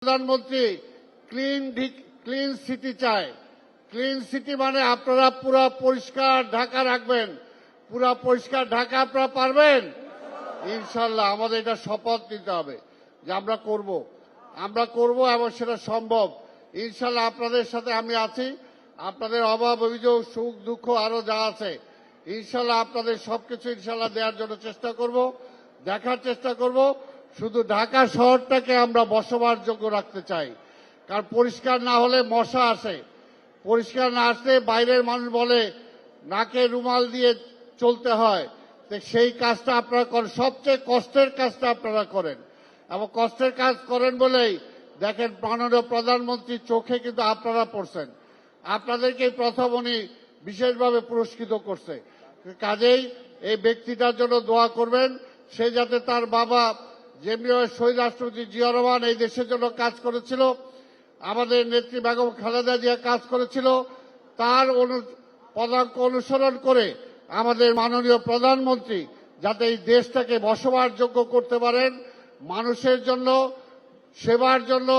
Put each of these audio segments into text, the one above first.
প্রধানমন্ত্রী clean city চায়। Clean city মানে আপনারা পুরা পরিষ্কার ঢাকা রাখবেন। পুরা পরিষ্কার ঢাকা আপনারা পারবেন ইনশাল্লাহ। আমাদের এটা শপথ নিতে হবে যে আমরা করব এবং সেটা সম্ভব ইনশাল্লাহ। আপনাদের সাথে আমি আছি। আপনাদের অভাব অভিযোগ সুখ দুঃখ আরো যা আছে ইনশাল্লাহ আপনাদের সবকিছু ইনশাল্লাহ দেওয়ার জন্য চেষ্টা করব, দেখার চেষ্টা করব। শুধু ঢাকা শহরটাকে আমরা বসবাসযোগ্য রাখতে চাই, কারণ পরিষ্কার না হলে মশা আসে। পরিষ্কার না আসলে বাইরের মানুষ বলে নাকে রুমাল দিয়ে চলতে হয়। তো সেই কাজটা আপনারা করেন, সবচেয়ে কষ্টের কাজটা আপনারা করেন এবং কষ্টের কাজ করেন বলেই দেখেন মাননীয় প্রধানমন্ত্রীর চোখে কিন্তু আপনারা পড়ছেন। আপনাদেরকে প্রথম উনি বিশেষভাবে পুরস্কৃত করছে। কাজেই এই ব্যক্তিটার জন্য দোয়া করবেন, সে যাতে তার বাবা যেমনিভাবে শহীদ রাষ্ট্রপতি জিয়া রহমান এই দেশের জন্য কাজ করেছিল, আমাদের নেত্রী বেগম খালেদা জিয়া কাজ করেছিল, তার পদাঙ্ক অনুসরণ করে আমাদের মাননীয় প্রধানমন্ত্রী যাতে এই দেশটাকে বসবাসযোগ্য করতে পারেন, মানুষের জন্য, সেবার জন্য,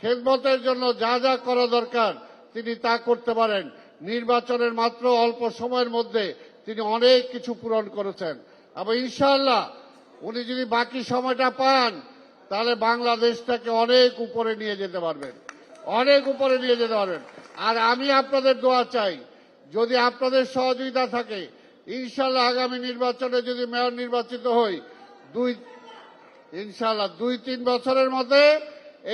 খেদমতের জন্য যা যা করা দরকার তিনি তা করতে পারেন। নির্বাচনের মাত্র অল্প সময়ের মধ্যে তিনি অনেক কিছু পূরণ করেছেন এবং ইনশাআল্লাহ উনি যদি বাকি সময়টা পান তাহলে বাংলাদেশটাকে অনেক উপরে নিয়ে যেতে পারবেন, অনেক উপরে নিয়ে যেতে পারবেন। আর আমি আপনাদের দোয়া চাই, যদি আপনাদের সহযোগিতা থাকে ইনশাআল্লাহ আগামী নির্বাচনে যদি মেয়র নির্বাচিত হই, ইনশাআল্লাহ 2-3 বছরের মধ্যে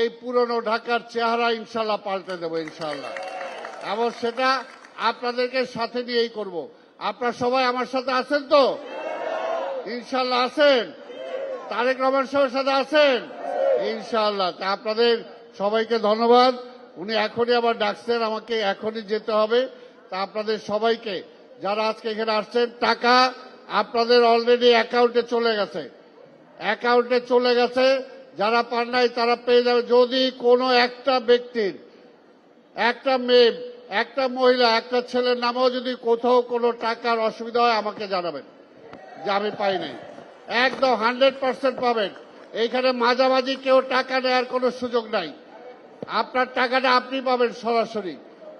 এই পুরনো ঢাকার চেহারা ইনশাআল্লাহ পাল্টে দেব ইনশাআল্লাহ। এবং সেটা আপনাদেরকে সাথে নিয়েই করব। আপনারা সবাই আমার সাথে আছেন তো? ইনশাআল্লাহ আছেন? তারেক রহমান সাহেবের সাথে আছেন ইনশাআল্লাহ। তা আপনাদের সবাইকে ধন্যবাদ। উনি এখনই আবার ডাকছেন, আমাকে এখনই যেতে হবে। তা আপনাদের সবাইকে যারা আজকে এখানে আসছেন, টাকা আপনাদের অলরেডি অ্যাকাউন্টে চলে গেছে, যারা পান নাই তারা পেয়ে যাবে। যদি কোনো একটা ব্যক্তির, একটা মেয়ে, একটা মহিলা, একটা ছেলের নামেও যদি কোথাও কোনো টাকার অসুবিধা হয় আমাকে জানাবেন যে আমি পাই নাই। একদম 100% পাবেন। এইখানে মাঝামাঝি কেউ টাকা নেওয়ার কোনো সুযোগ নাই। আপনার টাকাটা আপনি পাবেন সরাসরি।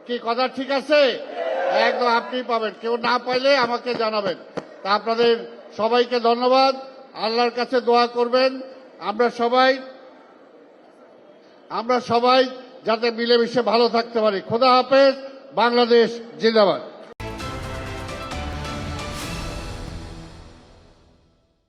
কি কথা ঠিক আছে? একদম আপনি পাবেন। কেউ না পাইলে আমাকে জানাবেন। তা আপনাদের সবাইকে ধন্যবাদ। আল্লাহর কাছে দোয়া করবেন আমরা সবাই যাতে মিলেমিশে ভালো থাকতে পারি। খোদা হাফেজ। বাংলাদেশ জিন্দাবাদ।